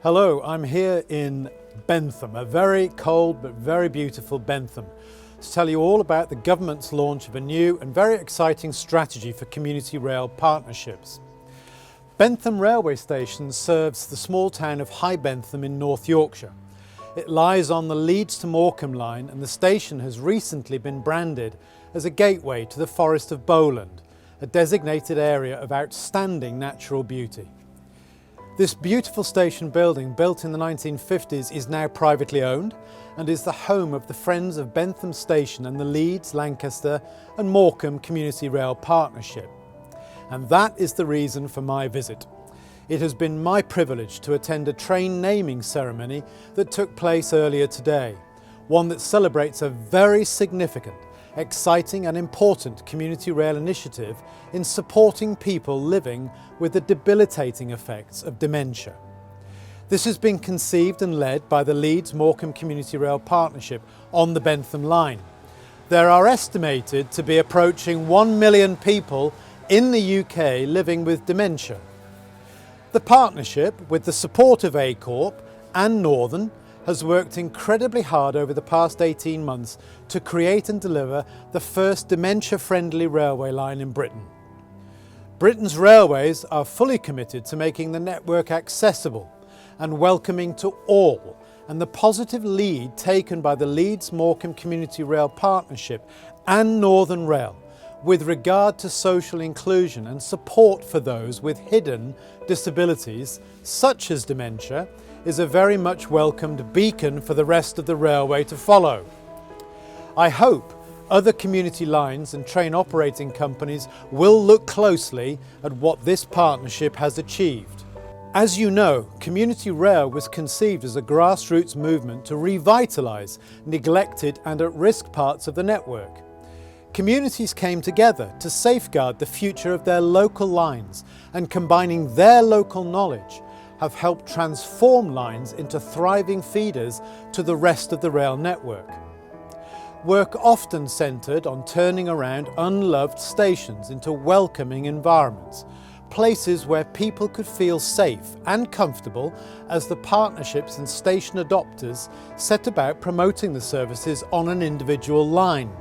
Hello, I'm here in Bentham, a very cold but very beautiful Bentham, to tell you all about the government's launch of a new and very exciting strategy for community rail partnerships. Bentham railway station serves the small town of High Bentham in North Yorkshire. It lies on the Leeds to Morecambe line, and the station has recently been branded as a gateway to the Forest of Bowland, a designated area of outstanding natural beauty. This beautiful station building, built in the 1950s, is now privately owned and is the home of the Friends of Bentham Station and the Leeds, Lancaster and Morecambe Community Rail Partnership. And that is the reason for my visit. It has been my privilege to attend a train naming ceremony that took place earlier today, one that celebrates a very significant, exciting and important community rail initiative in supporting people living with the debilitating effects of dementia. This has been conceived and led by the Leeds Morecambe Community Rail Partnership on the Bentham line. There are estimated to be approaching 1 million people in the UK living with dementia. The partnership, with the support of A-Corp and Northern, has worked incredibly hard over the past 18 months to create and deliver the first dementia-friendly railway line in Britain. Britain's railways are fully committed to making the network accessible and welcoming to all, and the positive lead taken by the Leeds Morecambe Community Rail Partnership and Northern Rail with regard to social inclusion and support for those with hidden disabilities such as dementia is a very much welcomed beacon for the rest of the railway to follow. I hope other community lines and train operating companies will look closely at what this partnership has achieved. As you know, community rail was conceived as a grassroots movement to revitalise neglected and at-risk parts of the network. Communities came together to safeguard the future of their local lines, and combining their local knowledge have helped transform lines into thriving feeders to the rest of the rail network. Work often centred on turning around unloved stations into welcoming environments, places where people could feel safe and comfortable as the partnerships and station adopters set about promoting the services on an individual line.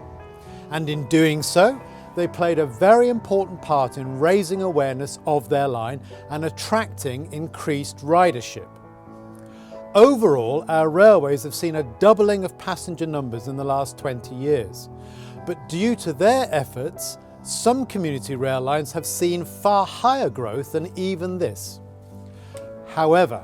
And in doing so, they played a very important part in raising awareness of their line and attracting increased ridership. Overall, our railways have seen a doubling of passenger numbers in the last 20 years. But due to their efforts, some community rail lines have seen far higher growth than even this. However,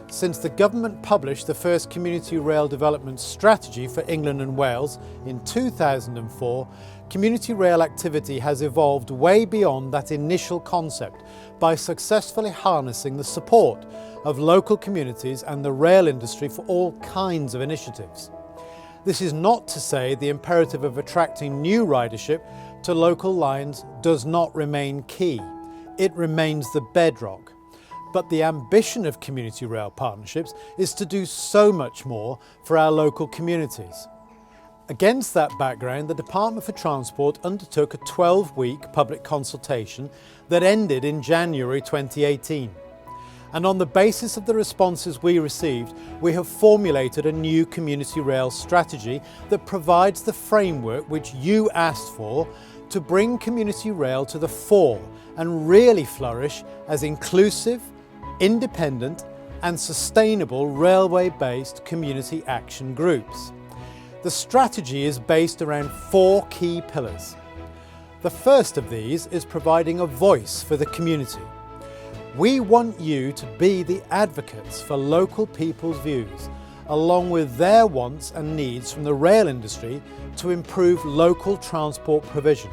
since the government published the first community rail development strategy for England and Wales in 2004, community rail activity has evolved way beyond that initial concept by successfully harnessing the support of local communities and the rail industry for all kinds of initiatives. This is not to say the imperative of attracting new ridership to local lines does not remain key. It remains the bedrock. But the ambition of community rail partnerships is to do so much more for our local communities. Against that background, the Department for Transport undertook a 12-week public consultation that ended in January 2018. And on the basis of the responses we received, we have formulated a new community rail strategy that provides the framework which you asked for to bring community rail to the fore and really flourish as inclusive, independent and sustainable railway-based community action groups. The strategy is based around 4 key pillars. The first of these is providing a voice for the community. We want you to be the advocates for local people's views, along with their wants and needs from the rail industry to improve local transport provision.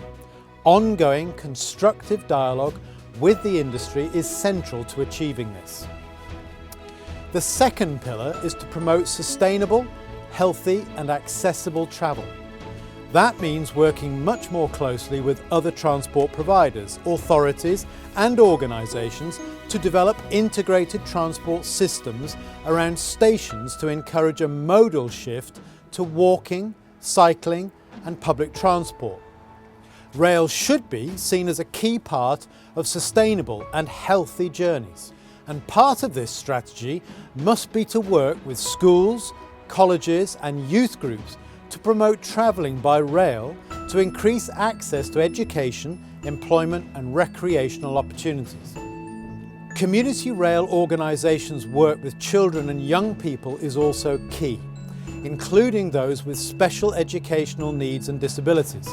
Ongoing constructive dialogue with the industry is central to achieving this. The second pillar is to promote sustainable, healthy and accessible travel. That means working much more closely with other transport providers, authorities and organisations to develop integrated transport systems around stations to encourage a modal shift to walking, cycling and public transport. Rail should be seen as a key part of sustainable and healthy journeys, And part of this strategy must be to work with schools, colleges and youth groups to promote travelling by rail to increase access to education, employment and recreational opportunities. Community rail organisations' work with children and young people is also key, including those with special educational needs and disabilities.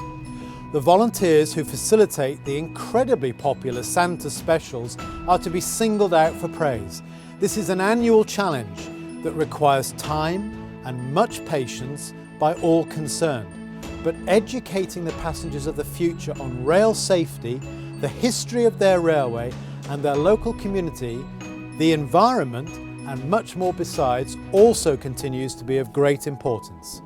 The volunteers who facilitate the incredibly popular Santa specials are to be singled out for praise. This is an annual challenge that requires time and much patience by all concerned. But educating the passengers of the future on rail safety, the history of their railway and their local community, the environment and much more besides also continues to be of great importance.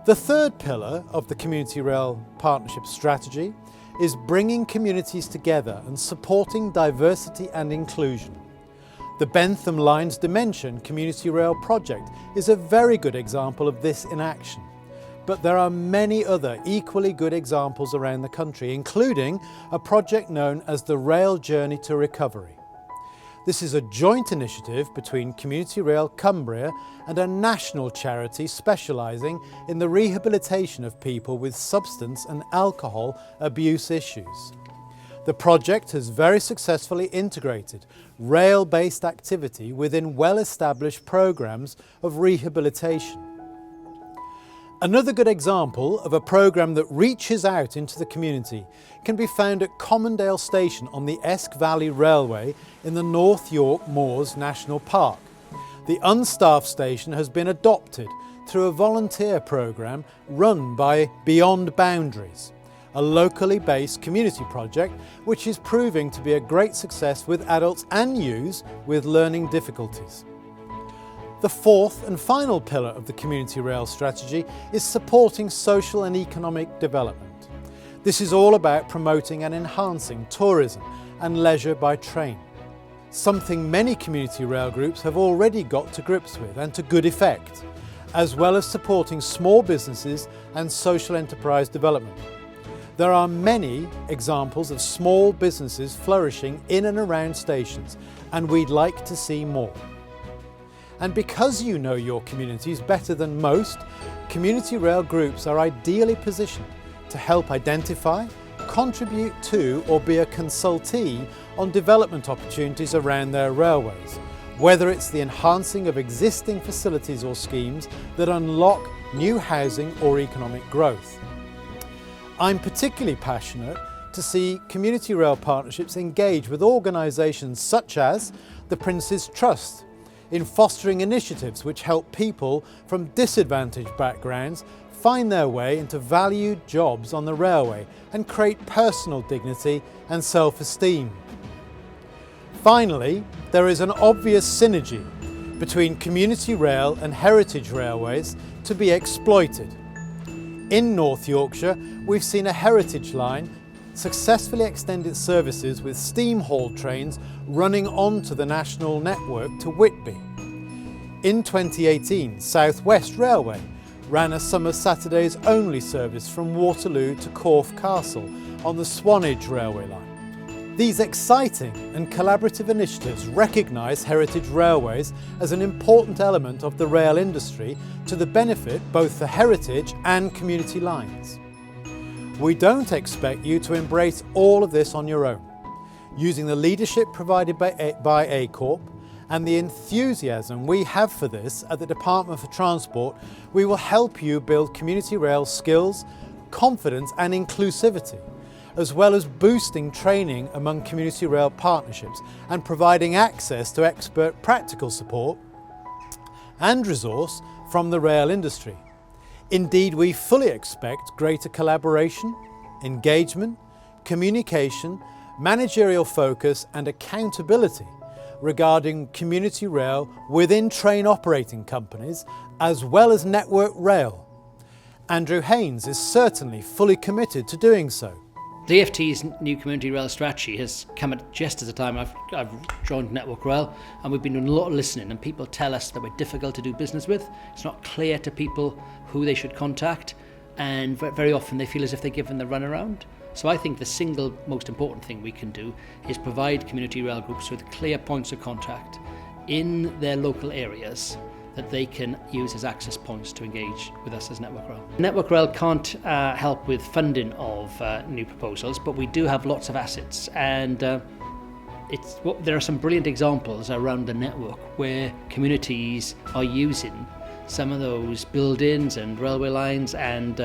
The third pillar of the Community Rail Partnership strategy is bringing communities together and supporting diversity and inclusion. The Bentham Lines Dimension Community Rail Project is a very good example of this in action. But there are many other equally good examples around the country, including a project known as the Rail Journey to Recovery. This is a joint initiative between Community Rail Cumbria and a national charity specialising in the rehabilitation of people with substance and alcohol abuse issues. The project has very successfully integrated rail-based activity within well-established programmes of rehabilitation. Another good example of a programme that reaches out into the community can be found at Commondale Station on the Esk Valley Railway in the North York Moors National Park. The unstaffed station has been adopted through a volunteer programme run by Beyond Boundaries, a locally based community project which is proving to be a great success with adults and youths with learning difficulties. The fourth and final pillar of the Community Rail strategy is supporting social and economic development. This is all about promoting and enhancing tourism and leisure by train, something many community rail groups have already got to grips with and to good effect, as well as supporting small businesses and social enterprise development. There are many examples of small businesses flourishing in and around stations, and we'd like to see more. And because you know your communities better than most, community rail groups are ideally positioned to help identify, contribute to or be a consultee on development opportunities around their railways, whether it's the enhancing of existing facilities or schemes that unlock new housing or economic growth. I'm particularly passionate to see community rail partnerships engage with organisations such as the Prince's Trust in fostering initiatives which help people from disadvantaged backgrounds find their way into valued jobs on the railway and create personal dignity and self-esteem. Finally, there is an obvious synergy between community rail and heritage railways to be exploited. In North Yorkshire, we've seen a heritage line successfully extend its services with steam haul trains running onto the national network to Whitby. In 2018, South West Railway ran a summer Saturdays only service from Waterloo to Corfe Castle on the Swanage Railway line. These exciting and collaborative initiatives recognise heritage railways as an important element of the rail industry to the benefit both the heritage and community lines. We don't expect you to embrace all of this on your own. Using the leadership provided by ACORP and the enthusiasm we have for this at the Department for Transport, we will help you build community rail skills, confidence and inclusivity, as well as boosting training among community rail partnerships and providing access to expert practical support and resource from the rail industry. Indeed, we fully expect greater collaboration, engagement, communication, managerial focus and accountability regarding community rail within train operating companies as well as Network Rail. Andrew Haynes is certainly fully committed to doing so. The DFT's new community rail strategy has come at just at the time I've joined Network Rail, and we've been doing a lot of listening, and people tell us that we're difficult to do business with. It's not clear to people who they should contact, and very often they feel as if they're given the runaround. So I think the single most important thing we can do is provide community rail groups with clear points of contact in their local areas that they can use as access points to engage with us as Network Rail. Network Rail can't help with funding of new proposals, but we do have lots of assets, and there are some brilliant examples around the network where communities are using some of those buildings and railway lines and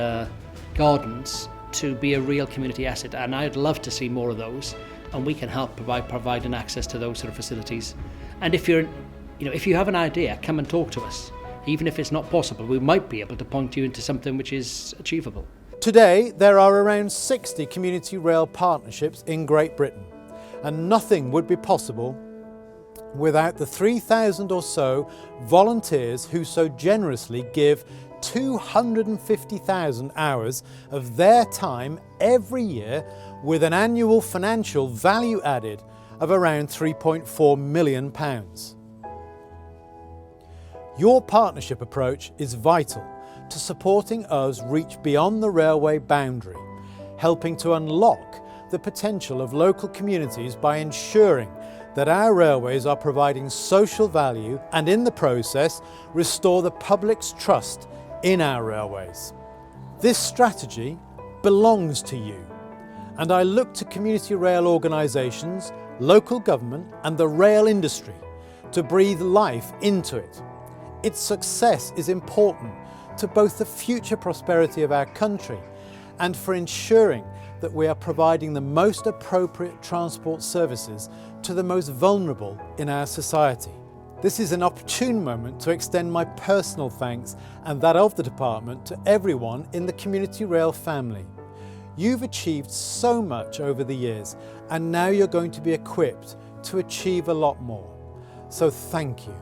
gardens to be a real community asset, and I'd love to see more of those, and we can help provide an access to those sort of facilities. And if you have an idea, come and talk to us. Even if it's not possible, we might be able to point you into something which is achievable. Today, there are around 60 community rail partnerships in Great Britain, and nothing would be possible without the 3,000 or so volunteers who so generously give 250,000 hours of their time every year, with an annual financial value added of around £3.4 million. Your partnership approach is vital to supporting us reach beyond the railway boundary, helping to unlock the potential of local communities by ensuring that our railways are providing social value and in the process restore the public's trust in our railways. This strategy belongs to you, and I look to community rail organisations, local government and the rail industry to breathe life into it. Its success is important to both the future prosperity of our country and for ensuring that we are providing the most appropriate transport services to the most vulnerable in our society. This is an opportune moment to extend my personal thanks and that of the department to everyone in the Community Rail family. You've achieved so much over the years, and now you're going to be equipped to achieve a lot more. So thank you.